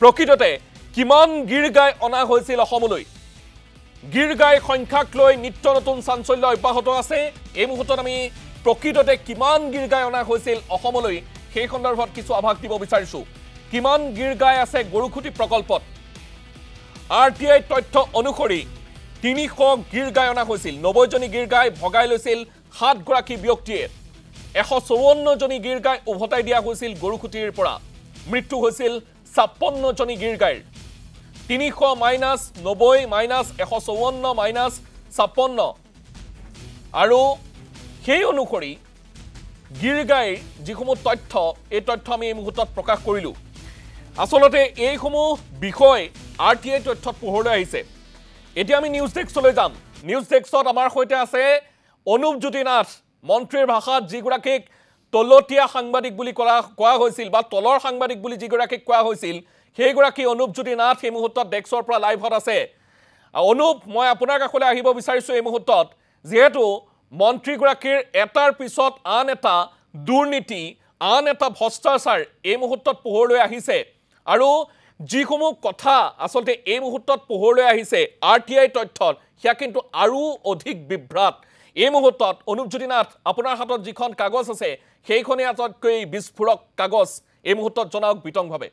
প্ৰকৃততে কিমান গীৰ গাই অনা হৈছিল অসমলৈ গীৰ গাই সংখ্যাক লৈ নিত্য নতুন চাঞ্চল্য অব্যাহত আছে এই মুহূৰ্তত আমি প্ৰকৃততে কিমান গীৰ গাই অনা হৈছিল অসমলৈ সেই সন্দৰ্ভত কিছু আভাস দিব বিচাৰিছো কিমান গীৰ গাই আছে গৰুখুটি প্ৰকল্পত আৰটিআই তথ্য অনুসৰি 300 গীৰ গাই অনা হৈছিল 90 জনী গীৰ গাই ভগাই লৈছিল 7 গৰাকী ব্যক্তিয়ে 154 জনী গীৰ গাই উভতাই দিয়া হৈছিল গৰুখুটিৰ পৰা মৃত্যু হৈছিল 56 জনী গীৰ গাইৰ 300 মাইনাস 90 মাইনাস 154 মাইনাস 56 আৰু সেই অনুসৰি গীৰ গাইৰ যিসমূহ তথ্য এই তথ্য আমি এই মুহূৰ্তত প্ৰকাশ কৰিলো আসলতে এইসমূহ বিষয় আৰটিআই তথ্যত পোহৰলৈ আহিছে এতিয়া আমি নিউজ ডেস্কলৈ যাম নিউজ ডেস্কত আমাৰ সৈতে আছে অনুপজ্যোতি নাথ মন্ত্ৰীৰ ভাষাত যিগৰাকীক তলতীয়া সাংবাদিক বুলি কোৱা হৈছিল বা তলৰ সাংবাদিক বুলি যিগৰাকীক কোৱা হৈছিল সেইগৰাকী অনুপজ্যোতি নাথ এই মুহূৰ্তত ডেস্কৰ পৰা লাইভত আছে অনুপ মই আপোনাৰ কাষলৈ আহিব বিচাৰিছো এই মুহূৰ্তত যেহেতু মন্ত্ৰীগৰাকীৰ এটাৰ পিছত আন এটা দুৰ্নীতি আন এটা ভ্ৰষ্টাচাৰ এই মুহূৰ্তত পোহৰলৈ আহিছে আৰু যিসমূহ কথা আসলতে এই মুহূৰ্তত পোহৰলৈ আহিছে আৰটিআই তথ্যত সেয়া কিন্তু আৰু অধিক বিভ্ৰাট এই মুহূৰ্তত অনুপজ্যোতি নাথ আপোনাৰ হাতত যিখন কাগজ আছে সেইখনে আটাইতকৈ বিস্ফোৰক কাগজ এই মুহূৰ্তত জনাওক বিতংভাৱে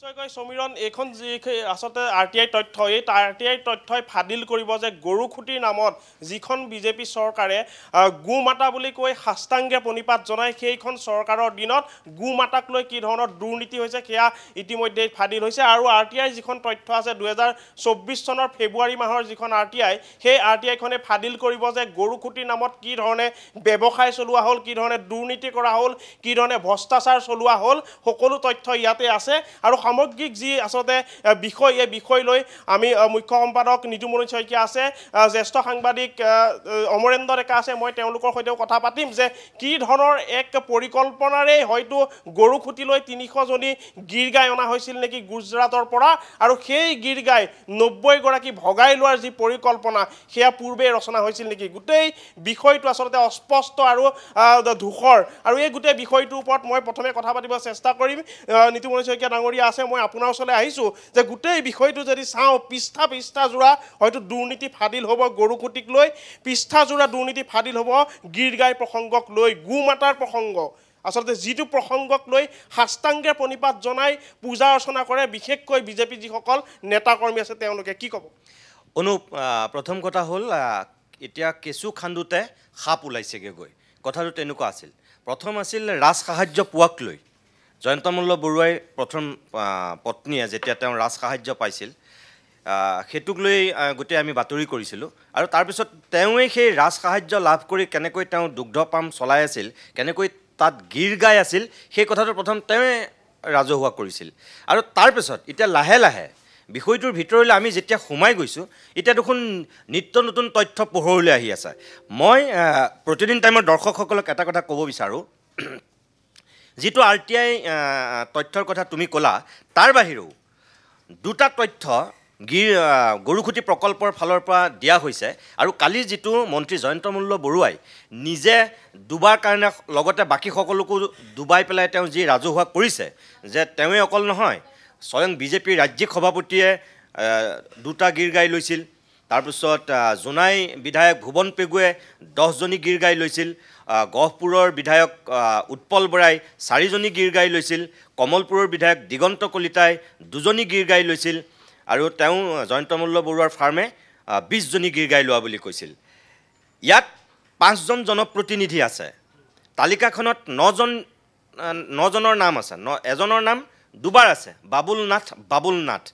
নিশ্চয়কৈ সমীৰণ এইখন যি আসলতে আৰটিআই তথ্য এই আৰটিআই তথ্যই ফাদিল কৰিব যে গৰুখুটিৰ নামত যিখন বিজেপি চৰকাৰে গোমাতা বুলি কৈ সাষ্টাংগে প্ৰণিপাত জনাই সেইখন চৰকাৰৰ দিনত গোমাতাক লৈ কি ধৰণৰ দুৰ্নীতি হৈছে সেয়া ইতিমধ্যে ফাদিল হৈছে আৰু আৰটিআই যিখন তথ্য আছে 2024 চনৰ ফেব্ৰুৱাৰী মাহৰ যিখন আৰটিআই সেই আৰটিআইখনে ফাদিল কৰিব যে গৰুখুটিৰ নামত কি ধৰণে ব্যৱসায় চলোৱা হ'ল কি ধৰণে দুৰ্নীতি কৰা হ'ল কি ধৰণে ভ্ৰষ্টাচাৰ চলোৱা হ'ল সকলো তথ্য ইয়াতে আছে আৰু সামগ্ৰিক যি আসলতে বিষয় এই বিষয় লৈ আমি মুখ্য সম্পাদক নিতুমণি শইকীয়া আছে জ্যেষ্ঠ সাংবাদিক অমৰেন্দ্ৰ ডেকা আছে মই তেওঁলোকৰ সৈতেও কথা পাতিম যে কি ধৰণৰ এক পৰিকল্পনাৰে হয়তো গৰুখুটিলৈ 300 জনী গীৰ গাই অনা হৈছিল নেকি গুজৰাটৰ পৰা আৰু সেই গীৰ গাই 90 গৰাকী ভগাই লোৱাৰ যি পৰিকল্পনা সেয়া পূৰ্বে ৰচনা হৈছিল নেকি গোটেই বিষয়টো আসলতে অস্পষ্ট আৰু ধূসৰ আৰু এই গোটেই বিষয়টোৰ ওপৰত মই প্ৰথমে কথা পাতিব চেষ্টা কৰিম নিতুমণি শইকীয়া ডাঙৰীয়া আছে মই আপোনাৰ ওচৰলৈ আহিছো যে গোটেই বিষয়টো যদি চাও পৃষ্ঠা জোৰা হয়তো দুৰ্নীতি ফাদিল হ'ব গৰুখুটিক লৈ পৃষ্ঠা জোৰা দুৰ্নীতি ফাদিল হ'ব গীৰ গাই প্ৰসংগক লৈ গোমাতাৰ প্ৰসংগ আসলতে যিটো প্ৰসংগক লৈ সাষ্টাংগে প্ৰণিপাত জনাই পূজা অৰ্চনা কৰে বিশেষকৈ বিজেপি যিসকল নেতা কৰ্মী আছে তেওঁলোকে কি ক'ব অনুপ প্ৰথম কথা হ'ল এতিয়া কেঁচু খান্দুতে সাপ ওলাইছেগৈ গৈ কথাটো তেনেকুৱা আছিল প্ৰথম আছিল ৰাজ সাহায্য পোৱাক লৈ জয়ন্ত মল্ল বৰুৱাই প্ৰথম পত্নীয়ে যেতিয়া তেওঁ ৰাজ সাহায্য পাইছিল হেতুক লৈ গোটেই আমি বাতৰি কৰিছিলোঁ আৰু তাৰপিছত তেওঁৱে সেই ৰাজ সাহায্য লাভ কৰি কেনেকৈ তেওঁ দুগ্ধ পাম চলাই আছিল কেনেকৈ তাত গীৰ গাই আছিল সেই কথাটো প্ৰথম তেওঁৱে ৰাজহুৱা কৰিছিল আৰু তাৰপিছত এতিয়া লাহে লাহে বিষয়টোৰ ভিতৰলৈ আমি যেতিয়া সোমাই গৈছোঁ এতিয়া দেখোন নিত্য নতুন তথ্য পোহৰলৈ আহি আছে মই প্ৰতিদিন টাইমৰ দৰ্শকসকলক এটা কথা ক'ব বিচাৰোঁ যিটো আৰটিআই তথ্যৰ কথা তুমি ক'লা তাৰ বাহিৰেও দুটা তথ্য গৰুখুটি প্ৰকল্পৰ ফালৰ পৰা দিয়া হৈছে আৰু কালি যিটো মন্ত্ৰী জয়ন্ত মল্ল বৰুৱাই নিজে দুবাৰ কাৰণে লগতে বাকী সকলোকো ডুবাই পেলাই তেওঁ যি ৰাজহুৱা কৰিছে যে তেওঁৱে অকল নহয় স্বয়ং বিজেপিৰ ৰাজ্যিক সভাপতিয়ে দুটা গীৰ গাই লৈছিল তাৰপিছত জোনাই বিধায়ক ভুৱন পেগুৱে 10 জনী গীৰ গাই লৈছিল গহপুৰৰ বিধায়ক উৎপল বৰাই 4 জনী গীৰ গাই লৈছিল কমলপুৰৰ বিধায়ক দিগন্ত কলিতাই 2 জনী গীৰ গাই লৈছিল আৰু তেওঁ জয়ন্ত মল্ল বৰুৱাৰ ফাৰ্মে 20 জনী গীৰ গাই লোৱা বুলি কৈছিল ইয়াত 5 জন জনপ্ৰতিনিধি আছে তালিকাখনত 9 জনৰ নাম আছে এজনৰ নাম দুবাৰ আছে বাবুল নাথ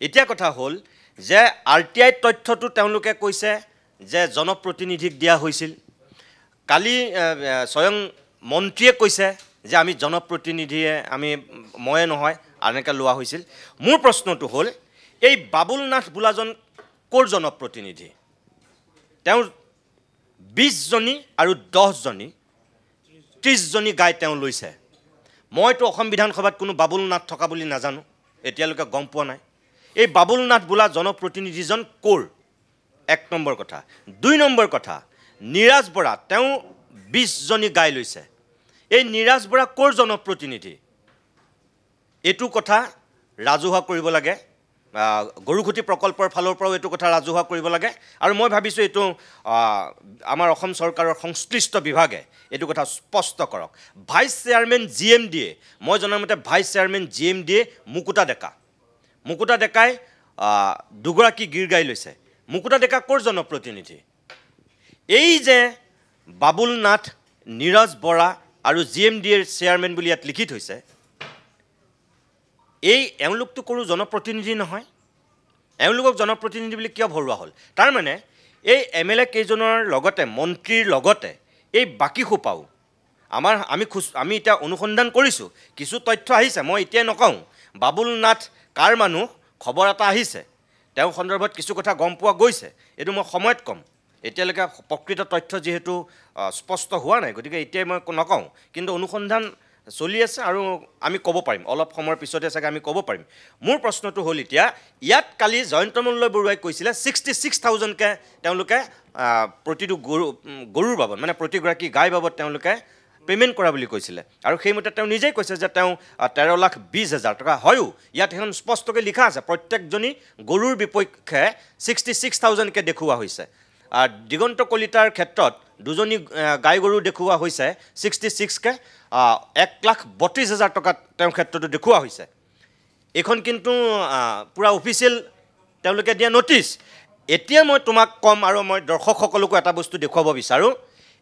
এতিয়া কথা হ'ল যে আৰটিআই তথ্যটো তেওঁলোকে কৈছে যে জনপ্ৰতিনিধিক দিয়া হৈছিল কালি স্বয়ং মন্ত্ৰীয়ে কৈছে যে আমি জনপ্ৰতিনিধিয়ে আমি ময়ে নহয় আনেকা লোৱা হৈছিল মোৰ প্ৰশ্নটো হ'ল এই বাবুল নাথ বোলাজন কোৰ জনপ্ৰতিনিধি তেওঁ 20 জনী আৰু 10 জনী 30 জনী গাই তেওঁ লৈছে মইতো অসম বিধানসভাত কোনো বাবুল নাথ থকা বুলি নাজানো এতিয়ালৈকে গম পোৱা নাই এই বাবুল নাথ বোলা জনপ্ৰতিনিধিজন কোৰ এক নম্বৰ কথা দুই নম্বৰ কথা নিৰাজ বৰা তেওঁ 20 জনী গাই লৈছে এই নিৰাজ বৰা কোৰ জনপ্ৰতিনিধি এটু কথা ৰাজহুৱা কৰিব লাগে গৰুখুটি প্ৰকল্পৰ ফালৰ পৰাও এইটো কথা ৰাজহুৱা কৰিব লাগে আৰু মই ভাবিছোঁ এইটো আমাৰ অসম চৰকাৰৰ সংশ্লিষ্ট বিভাগে এইটো কথা স্পষ্ট কৰক ভাইচ চেয়াৰমেন GMDয়ে মই জনামতে ভাইচ চেয়াৰমেন GMDয়ে মুকুতা ডেকাই দুগৰাকী গীৰ গাই লৈছে মুকুতা ডেকা ক'ৰ জনপ্ৰতিনিধি এই যে বাবুল নাথ নীৰজ বৰা আৰু GMDৰ চেয়াৰমেন বুলি ইয়াত লিখি থৈছে এওঁলোকতো কোনো জনপ্ৰতিনিধি নহয় এওঁলোকক জনপ্ৰতিনিধি বুলি কিয় ভৰোৱা হ'ল তাৰমানে এই MLA কেইজনৰ লগতে মন্ত্ৰীৰ লগতে এই বাকী সোপাও আমি এতিয়া অনুসন্ধান কৰিছোঁ কিছু তথ্য আহিছে মই এতিয়া নকওঁ বাবুল নাথ কাৰ মানুহ খবৰ এটা আহিছে তেওঁ সন্দৰ্ভত কিছু কথা গম পোৱা গৈছে এইটো মই সময়ত ক'ম এতিয়ালৈকে প্ৰকৃত তথ্য যিহেতু স্পষ্ট হোৱা নাই গতিকে এতিয়া মই নকওঁ কিন্তু অনুসন্ধান চলি আছে আৰু আমি ক'ব পাৰিম অলপ সময়ৰ পিছতে চাগে আমি ক'ব পাৰিম মোৰ প্ৰশ্নটো হ'ল এতিয়া ইয়াত কালি জয়ন্ত মল্ল বৰুৱাই কৈছিলে 66,000কে তেওঁলোকে প্ৰতিটো গৰুৰ বাবদ মানে প্ৰতিগৰাকী গাই বাবদ তেওঁলোকে পে'মেণ্ট কৰা বুলি কৈছিলে আৰু সেইমতে তেওঁ নিজেই কৈছে যে তেওঁ 13,20,000 টকা হয়ো ইয়াত এখন স্পষ্টকৈ লিখা আছে প্ৰত্যেকজনী গৰুৰ বিপক্ষে 66,000কে দেখুওৱা হৈছে দিগন্ত কলিতাৰ ক্ষেত্ৰত দুজনী গাই গৰু দেখুওৱা হৈছে 66কে 1,32,000 টকা তেওঁৰ ক্ষেত্ৰতো দেখুওৱা হৈছে এইখন কিন্তু পুৰা অফিচিয়েল তেওঁলোকে দিয়া নটিচ এতিয়া মই তোমাক কম আৰু মই দৰ্শকসকলকো এটা বস্তু দেখুৱাব বিচাৰোঁ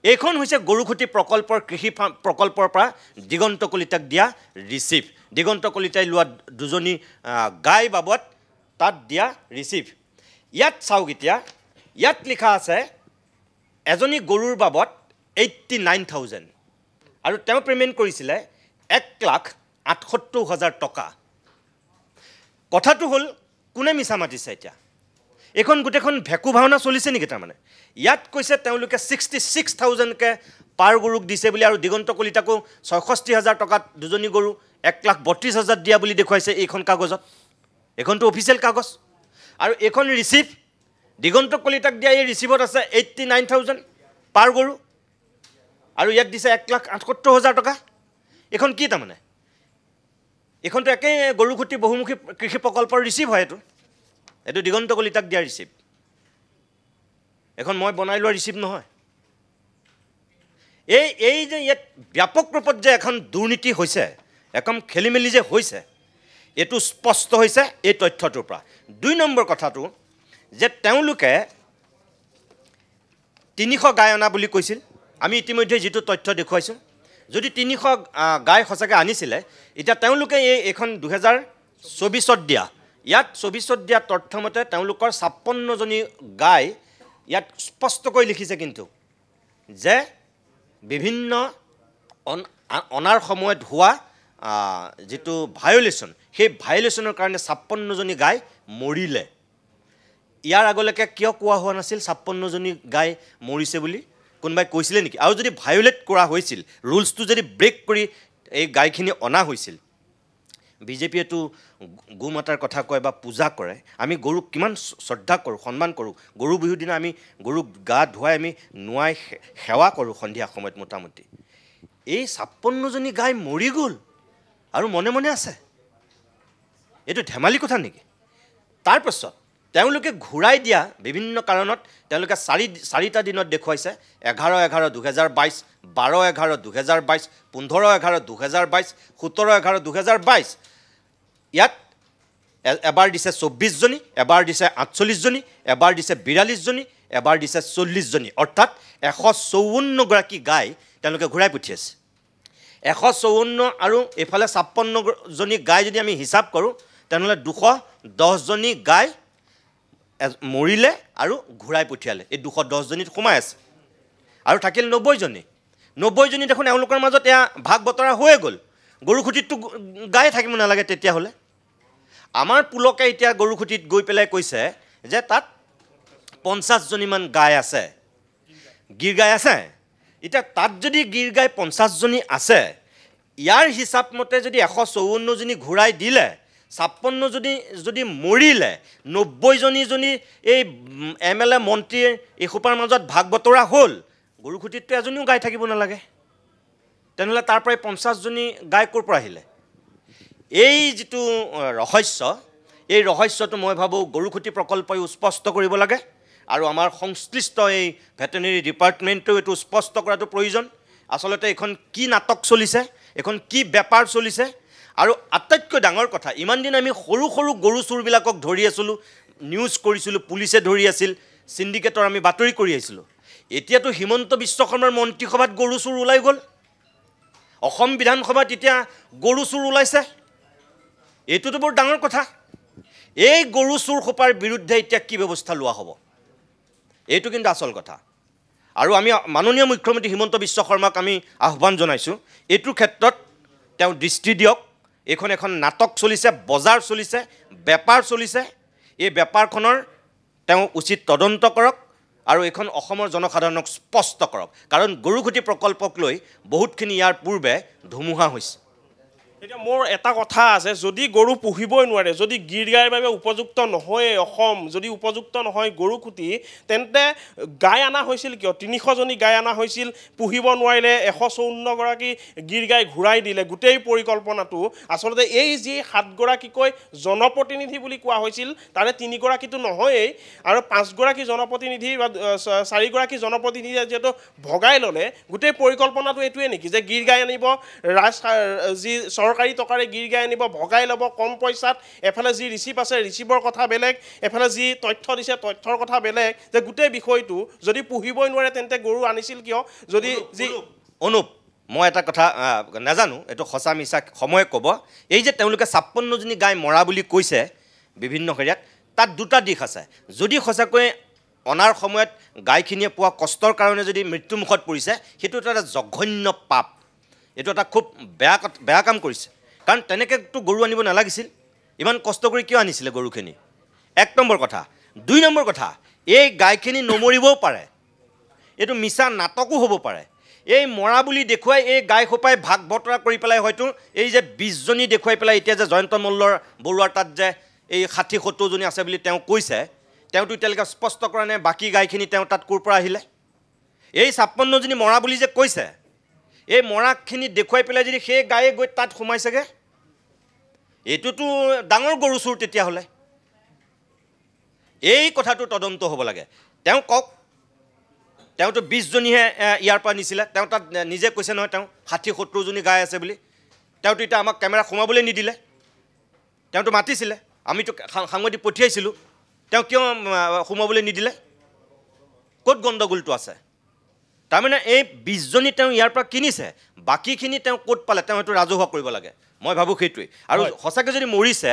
এইখন হৈছে গৰুখুটি প্ৰকল্পৰ কৃষি প্ৰকল্পৰ পৰা দিগন্ত কলিতাক দিয়া ৰিচিভ দিগন্ত কলিতাই লোৱা দুজনী গাই বাবদ তাত দিয়া ৰিচিভ ইয়াত চাওক এতিয়া ইয়াত লিখা আছে এজনী গৰুৰ বাবদ 89,000 আৰু তেওঁ পে'মেণ্ট কৰিছিলে 1,68,000 টকা কথাটো হ'ল কোনে মিছা মাতিছে এতিয়া এইখন গোটেইখন ভেকু ভাওনা চলিছে নেকি তাৰমানে ইয়াত কৈছে তেওঁলোকে 66,000কে পাৰ গৰুক দিছে বুলি আৰু দিগন্ত কলিতাকো 66,000 টকাত দুজনী গৰু 1,32,000 দিয়া বুলি দেখুৱাইছে এইখন কাগজত এইখনটো অফিচিয়েল কাগজ আৰু এইখন ৰিচিভ দিগন্ত কলিতাক দিয়া এই ৰিচিভত আছে 89,000 পাৰ গৰু আৰু ইয়াত দিছে 1,68,000 টকা এইখন কি তাৰমানে এইখনটো একেই গৰুখুটি বহুমুখী কৃষি প্ৰকল্পৰ ৰিচিভ হয় এইটো দিগন্ত কলিতাক দিয়া ৰিচিভ এখন মই বনাই লোৱা ৰিচিভ নহয় এই যে ইয়াত ব্যাপক ৰূপত যে এখন দুৰ্নীতি হৈছে একম খেলিমেলি যে হৈছে এইটো স্পষ্ট হৈছে এই তথ্যটোৰ পৰা 2 নম্বৰ কথাটো যে তেওঁলোকে 300 গাই অনা বুলি কৈছিল আমি ইতিমধ্যে যেটো তথ্য দেখুৱাইছো যদি 300 গাই সঁচাকৈ আনিছিলে এতিয়া তেওঁলোকে এইখন 2024ত দিয়া ইয়াত 24ত দিয়া তথ্যমতে তেওঁলোকৰ 56 জনী গাই ইয়াত স্পষ্টকৈ লিখিছে কিন্তু যে বিভিন্ন অনাৰ সময়ত হোৱা যেটো ভায়োলেশন সেই ভায়োলেশনৰ কাৰণে 56 জনী গাই মৰিলে ইয়াৰ আগলৈকে কিয় কোৱা হোৱা নাছিল 56 জনী গাই মৰিছে বুলি কোনবাই কৈছিলে নেকি আৰু যদি ভায়োলেট কৰা হৈছিল ৰুলছটো যদি ব্ৰেক কৰি এই গাইখিনি অনা হৈছিল বিজেপিয়ে তো গোমাতাৰ কথা কয় বা পূজা কৰে আমি গৰুক কিমান শ্ৰদ্ধা কৰোঁ সন্মান কৰোঁ গৰু বিহুৰ দিনা আমি গৰুক গা ধুৱাই আমি নুৱাই সেৱা কৰোঁ সন্ধিয়া সময়ত মোটামুটি এই 56 জনী গাই মৰি গ'ল আৰু মনে মনে আছে এইটো ধেমালি কথা নেকি তাৰপিছত তেওঁলোকে ঘূৰাই দিয়া বিভিন্ন কাৰণত তেওঁলোকে চাৰিটা দিনত দেখুৱাইছে 11/11/2022 12/11/2022 15/11/2022 17/11/2022 ইয়াত এবাৰ দিছে 24 জনী এবাৰ দিছে 48 জনী এবাৰ দিছে 42 জনী এবাৰ দিছে 40 জনী অৰ্থাৎ 154 গৰাকী গাই তেওঁলোকে ঘূৰাই পঠিয়াইছে 154 আৰু এফালে 56 জনী গাই যদি আমি হিচাপ কৰোঁ তেনেহ'লে 210 জনী গাই মৰিলে আৰু ঘূৰাই পঠিয়ালে এই 210 জনীত সোমাই আছে আৰু থাকিল 90 জনী দেখোন এওঁলোকৰ মাজত এয়া ভাগ বতৰা হৈ গ'ল গৰুখুটিতটো গাই থাকিব নালাগে তেতিয়াহ'লে আমাৰ পুলকে এতিয়া গৰুখুটিত গৈ পেলাই কৈছে যে তাত 50 জনীমান গাই আছে গীৰ গাই আছে এতিয়া তাত যদি গীৰ গাই 50 জনী আছে ইয়াৰ হিচাপ মতে যদি 154 জনী ঘূৰাই দিলে 56 জনী যদি মৰিলে 90 জনী এই MLA মন্ত্ৰীৰ এই খোপাৰ মাজত ভাগ বতৰা হ'ল গৰুখুটিতটো এজনীও গাই থাকিব নালাগে তেনেহ'লে তাৰ পৰাই 50 জনী গাই ক'ৰ পৰা আহিলে এই যিটো ৰহস্য এই ৰহস্যটো মই ভাবোঁ গৰুখুটি প্ৰকল্পই স্পষ্ট কৰিব লাগে আৰু আমাৰ সংশ্লিষ্ট এই ভেটেনেৰি ডিপাৰ্টমেণ্টেও এইটো স্পষ্ট কৰাটো প্ৰয়োজন আচলতে এখন কি নাটক চলিছে এখন কি বেপাৰ চলিছে আৰু আটাইতকৈ ডাঙৰ কথা ইমান দিন আমি সৰু সৰু গৰু চোৰবিলাকক ধৰি আছিলোঁ নিউজ কৰিছিলোঁ পুলিচে ধৰি আছিল সিন্ডিকেটৰ আমি বাতৰি কৰি আহিছিলোঁ এতিয়াতো হিমন্ত বিশ্ব শৰ্মাৰ মন্ত্ৰীসভাত গৰু চোৰ ওলাই গ'ল অসম বিধানসভাত এতিয়া গৰু চোৰ ওলাইছে এইটোতো বৰ ডাঙৰ কথা এই গৰু চোৰ খোপাৰ বিৰুদ্ধে এতিয়া কি ব্যৱস্থা লোৱা হ'ব এইটো কিন্তু আচল কথা আৰু আমি মাননীয় মুখ্যমন্ত্ৰী হিমন্ত বিশ্ব শৰ্মাক আমি আহ্বান জনাইছোঁ এইটোৰ ক্ষেত্ৰত তেওঁ দৃষ্টি দিয়ক এখন নাটক চলিছে বজাৰ চলিছে বেপাৰ চলিছে এই বেপাৰখনৰ তেওঁ উচিত তদন্ত কৰক আৰু এখন অসমৰ জনসাধাৰণক স্পষ্ট কৰক কাৰণ গৰুখুটি প্ৰকল্পক লৈ বহুতখিনি ইয়াৰ পূৰ্বে ধুমুহা হৈছে এতিয়া মোৰ এটা কথা আছে যদি গৰু পুহিবই নোৱাৰে যদি গিৰ গাইৰ বাবে উপযুক্ত নহয় অসম যদি উপযুক্ত নহয় গৰুখুটি তেন্তে গাই অনা হৈছিল কিয় ৩০০জনী গাই অনা হৈছিল পুহিব নোৱাৰিলে ১৫৪ গৰাকী গিৰ গাই ঘূৰাই দিলে গোটেই পৰিকল্পনাটো আচলতে এই যি ৭ গৰাকীকৈ জনপ্ৰতিনিধি বুলি কোৱা হৈছিল তাৰে ৩ গৰাকীটো নহয়েই আৰু ৫ গৰাকী জনপ্ৰতিনিধি বা ৪ গৰাকী জনপ্ৰতিনিধিয়ে যিহেতু ভগাই ল'লে গোটেই পৰিকল্পনাটো এইটোৱে নেকি যে গিৰ গাই আনিব যি চৰকাৰী টকাৰে গিৰ গাই আনিব ভগাই ল'ব কম পইচাত এফালে যি ৰিচিপ আছে ৰিচিপৰ কথা বেলেগ এফালে যি তথ্য দিছে তথ্যৰ কথা বেলেগ যে গোটেই বিষয়টো যদি পুহিবই নোৱাৰে তেন্তে গৰু আনিছিল কিয় যদি যি অনুপ মই এটা কথা নাজানো এইটো সঁচা মিছা সময়ে ক'ব এই যে তেওঁলোকে ৫৬জনী গাই মৰা বুলি কৈছে বিভিন্ন হেৰিয়াত তাত দুটা দিশ আছে যদি সঁচাকৈ অনাৰ সময়ত গাইখিনিয়ে পোৱা কষ্টৰ কাৰণে যদি মৃত্যুমুখত পৰিছে সেইটো এটা জঘন্য পাপ এইটো এটা খুব বেয়া কাম কৰিছে কাৰণ তেনেকৈতো গৰু আনিব নালাগিছিল ইমান কষ্ট কৰি কিয় আনিছিলে গৰুখিনি ১ নম্বৰ কথা ২ নম্বৰ কথা এই গাইখিনি নমৰিবও পাৰে এইটো মিছা নাটকো হ'ব পাৰে এই মৰা বুলি দেখুৱাই এই গাই খোপাই ভাগ বতৰা কৰি পেলাই হয়তো এই যে ২০জনী দেখুৱাই পেলাই এতিয়া যে জয়ন্ত মল্লৰ বৰুৱাৰ তাত যে এই ৬০-৭০জনী আছে বুলি তেওঁ কৈছে তেওঁতো এতিয়ালৈকে স্পষ্ট কৰা নাই বাকী গাইখিনি তেওঁ তাত ক'ৰ পৰা আহিলে এই ৫৬জনী মৰা বুলি যে কৈছে এই মৰাখিনি দেখুৱাই পেলাই যদি সেই গায়ে গৈ তাত সোমাইছেগৈ এইটোতো ডাঙৰ গৰু চোৰ তেতিয়াহ'লে এই কথাটো তদন্ত হ'ব লাগে তেওঁ কওক তেওঁতো ২০জনীহে ইয়াৰ পৰা নিছিলে তেওঁ তাত নিজে কৈছে নহয় তেওঁ ৬০-৭০জনী গাই আছে বুলি তেওঁতো এতিয়া আমাক কেমেৰা সোমাবলৈ নিদিলে তেওঁতো মাতিছিলে আমিতো সাংবাদিক পঠিয়াইছিলোঁ তেওঁ কিয় সোমাবলৈ নিদিলে ক'ত গণ্ডগোলটো আছে তাৰমানে এই ২০জনী তেওঁ ইয়াৰ পৰা কিনিছে বাকীখিনি তেওঁ ক'ত পালে তেওঁ সেইটো ৰাজহুৱা কৰিব লাগে মই ভাবোঁ সেইটোৱেই আৰু সঁচাকৈ যদি মৰিছে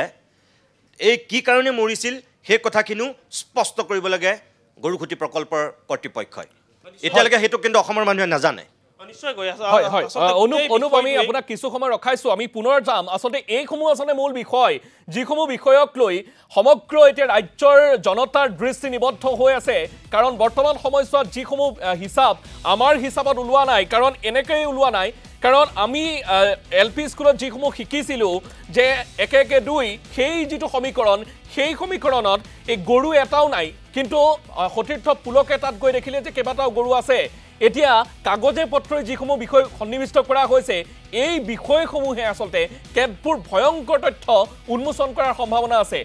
এই কি কাৰণে মৰিছিল সেই কথাখিনিও স্পষ্ট কৰিব লাগে গৰুখুটি প্ৰকল্পৰ কৰ্তৃপক্ষই এতিয়ালৈকে সেইটো কিন্তু অসমৰ মানুহে নাজানে অনুপ আমি আপোনাক কিছু সময় ৰখাইছোঁ আমি পুনৰ যাম আচলতে এইসমূহ আচলতে মূল বিষয় যিসমূহ বিষয়ক লৈ সমগ্ৰ এতিয়া ৰাজ্যৰ জনতাৰ দৃষ্টি নিবদ্ধ হৈ আছে কাৰণ বৰ্তমান সময়ছোৱাত যিসমূহ হিচাপ আমাৰ হিচাপত ওলোৱা নাই কাৰণ এনেকৈ ওলোৱা নাই কাৰণ আমি LP স্কুলত যিসমূহ শিকিছিলোঁ যে ১-১-২ সেই যিটো সমীকৰণ সেই সমীকৰণত এই গৰু এটাও নাই কিন্তু সতীৰ্থ পুলক এটাত গৈ দেখিলে যে কেইবাটাও গৰু আছে এতিয়া কাগজে পত্ৰই যিসমূহ বিষয় সন্নিবিষ্ট কৰা হৈছে এই বিষয়সমূহে আচলতে কেতবোৰ ভয়ংকৰ তথ্য উন্মোচন কৰাৰ সম্ভাৱনা আছে